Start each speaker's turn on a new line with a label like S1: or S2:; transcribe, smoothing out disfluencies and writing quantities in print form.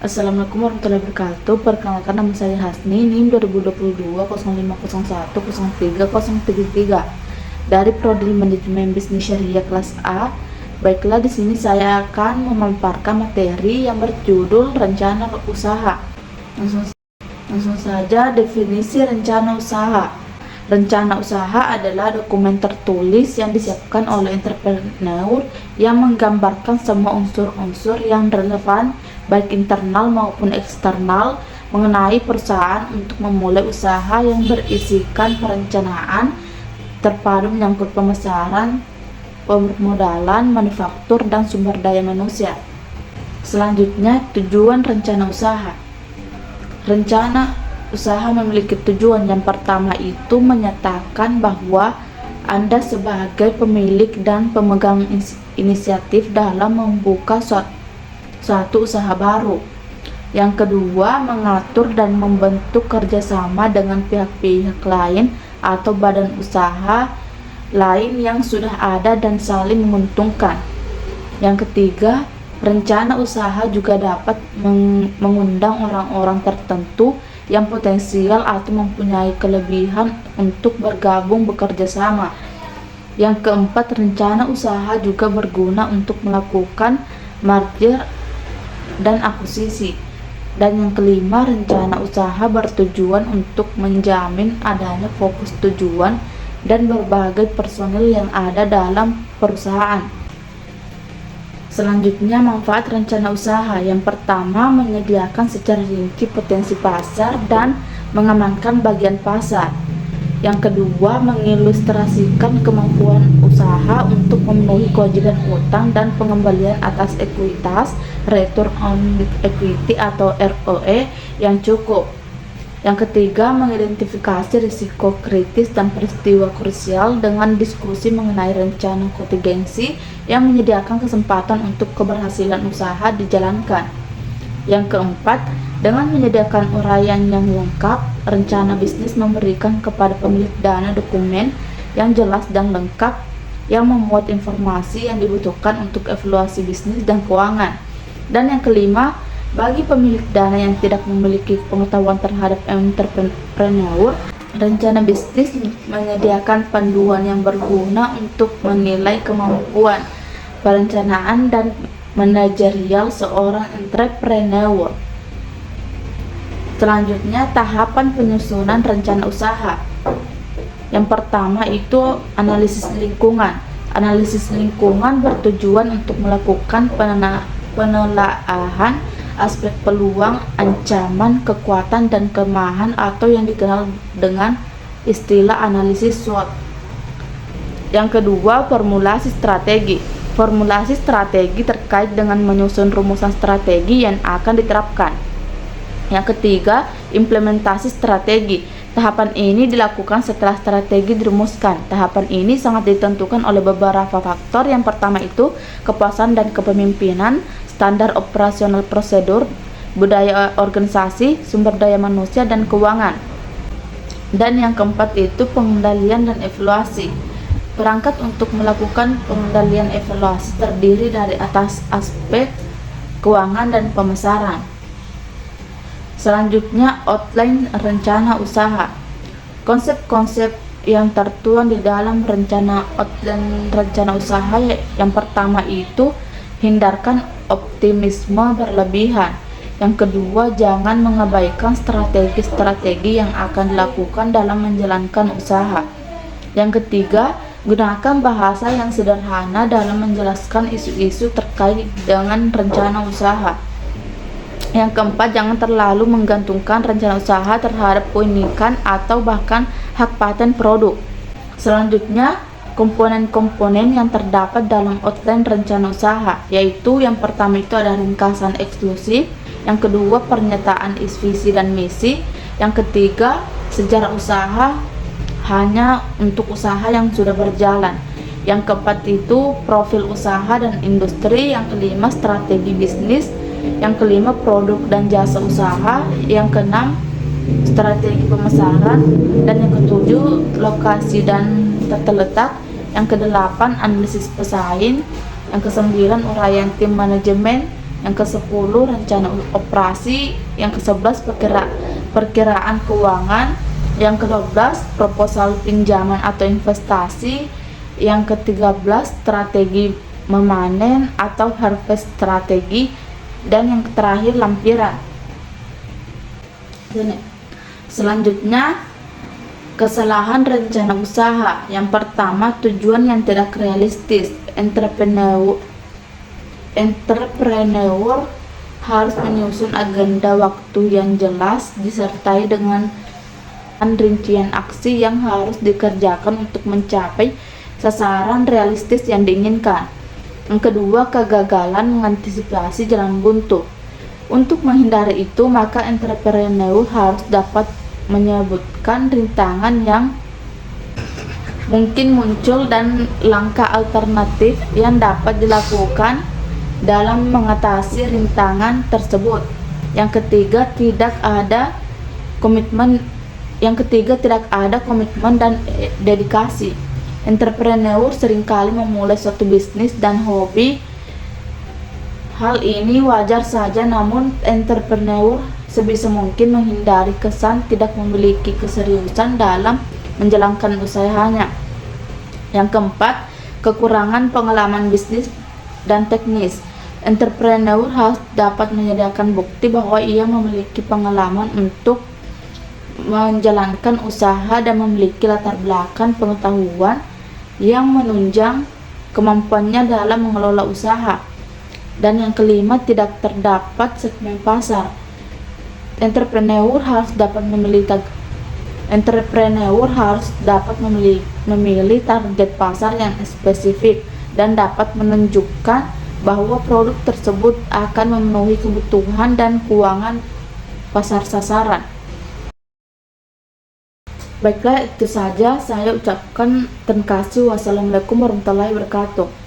S1: Assalamualaikum warahmatullahi wabarakatuh. Perkenalkan, nama saya Hasni, NIM 2022 0501 03 dari Prodi Manajemen Bisnis Syariah kelas A. Baiklah, di sini saya akan memaparkan materi yang berjudul rencana usaha. Langsung saja, definisi rencana usaha. Rencana usaha adalah dokumen tertulis yang disiapkan oleh entrepreneur yang menggambarkan semua unsur-unsur yang relevan baik internal maupun eksternal mengenai perusahaan untuk memulai usaha, yang berisikan perencanaan terpadu menyangkut pemasaran, permodalan, manufaktur, dan sumber daya manusia. Selanjutnya, tujuan rencana usaha. Rencana usaha memiliki tujuan. Yang pertama itu menyatakan bahwa Anda sebagai pemilik dan pemegang inisiatif dalam membuka suatu usaha baru. Yang kedua, mengatur dan membentuk kerjasama dengan pihak-pihak lain atau badan usaha lain yang sudah ada dan saling menguntungkan. Yang ketiga, rencana usaha juga dapat mengundang orang-orang tertentu yang potensial atau mempunyai kelebihan untuk bergabung bekerja sama. Yang keempat, rencana usaha juga berguna untuk melakukan merger dan akuisisi. Dan yang kelima, rencana usaha bertujuan untuk menjamin adanya fokus tujuan dan berbagai personil yang ada dalam perusahaan. Selanjutnya, manfaat rencana usaha. Yang pertama, menyediakan secara rinci potensi pasar dan mengamankan bagian pasar. Yang kedua, mengilustrasikan kemampuan usaha untuk memenuhi kewajiban utang dan pengembalian atas ekuitas, return on equity atau ROE yang cukup. Yang ketiga, mengidentifikasi risiko kritis dan peristiwa krusial dengan diskusi mengenai rencana kontingensi yang menyediakan kesempatan untuk keberhasilan usaha dijalankan. Yang keempat, dengan menyediakan uraian yang lengkap, rencana bisnis memberikan kepada pemilik dana dokumen yang jelas dan lengkap yang memuat informasi yang dibutuhkan untuk evaluasi bisnis dan keuangan. Dan yang kelima, bagi pemilik dana yang tidak memiliki pengetahuan terhadap entrepreneur, rencana bisnis menyediakan panduan yang berguna untuk menilai kemampuan perencanaan dan manajerial seorang entrepreneur. Selanjutnya, tahapan penyusunan rencana usaha. Yang pertama itu analisis lingkungan. Analisis lingkungan bertujuan untuk melakukan penelaahan aspek peluang, ancaman, kekuatan, dan kelemahan atau yang dikenal dengan istilah analisis SWOT. Yang kedua, formulasi strategi. Formulasi strategi terkait dengan menyusun rumusan strategi yang akan diterapkan. Yang ketiga, implementasi strategi. Tahapan ini dilakukan setelah strategi dirumuskan. Tahapan ini sangat ditentukan oleh beberapa faktor. Yang pertama itu kepuasan dan kepemimpinan, standar operasional prosedur, budaya organisasi, sumber daya manusia, dan keuangan. Dan yang keempat itu pengendalian dan evaluasi. Perangkat untuk melakukan pengendalian evaluasi terdiri dari atas aspek keuangan dan pemasaran. Selanjutnya, outline rencana usaha. Konsep-konsep yang tertuang di dalam outline rencana usaha yang pertama itu hindarkan optimisme berlebihan. Yang kedua, jangan mengabaikan strategi-strategi yang akan dilakukan dalam menjalankan usaha. Yang ketiga, gunakan bahasa yang sederhana dalam menjelaskan isu-isu terkait dengan rencana usaha. Yang keempat, jangan terlalu menggantungkan rencana usaha terhadap keunikan atau bahkan hak paten produk. Selanjutnya, komponen-komponen yang terdapat dalam outline rencana usaha, yaitu yang pertama itu ada ringkasan eksklusif, yang kedua pernyataan visi dan misi, yang ketiga sejarah usaha hanya untuk usaha yang sudah berjalan, yang keempat itu profil usaha dan industri, yang kelima strategi bisnis, yang kelima produk dan jasa usaha, yang keenam strategi pemasaran, dan yang ketujuh lokasi dan tata letak, yang kedelapan analisis pesaing, yang kesembilan uraian tim manajemen, Yang ke-10 rencana operasi. Yang ke-11 perkiraan keuangan. Yang ke-12 proposal pinjaman atau investasi. Yang ke-13 strategi memanen atau harvest strategi. Dan yang terakhir lampiran. Selanjutnya, kesalahan rencana usaha. Yang pertama, tujuan yang tidak realistis. Entrepreneur harus menyusun agenda waktu yang jelas disertai dengan rincian aksi yang harus dikerjakan untuk mencapai sasaran realistis yang diinginkan. Yang kedua, kegagalan mengantisipasi jalan buntu. Untuk menghindari itu, maka entrepreneur harus dapat menyebutkan rintangan yang mungkin muncul dan langkah alternatif yang dapat dilakukan dalam mengatasi rintangan tersebut. Yang ketiga, tidak ada komitmen dan dedikasi. Entrepreneur seringkali memulai suatu bisnis dan hobi. Hal ini wajar saja, namun entrepreneur sebisa mungkin menghindari kesan tidak memiliki keseriusan dalam menjalankan usahanya. Yang keempat, kekurangan pengalaman bisnis dan teknis. Entrepreneur harus dapat menyediakan bukti bahwa ia memiliki pengalaman untuk menjalankan usaha dan memiliki latar belakang pengetahuan yang menunjang kemampuannya dalam mengelola usaha. Dan yang kelima, tidak terdapat segmen pasar. Entrepreneur harus dapat memilih target pasar yang spesifik dan dapat menunjukkan bahwa produk tersebut akan memenuhi kebutuhan dan keuangan pasar sasaran. Baiklah, itu saja saya ucapkan. Terima kasih. Wassalamualaikum warahmatullahi wabarakatuh.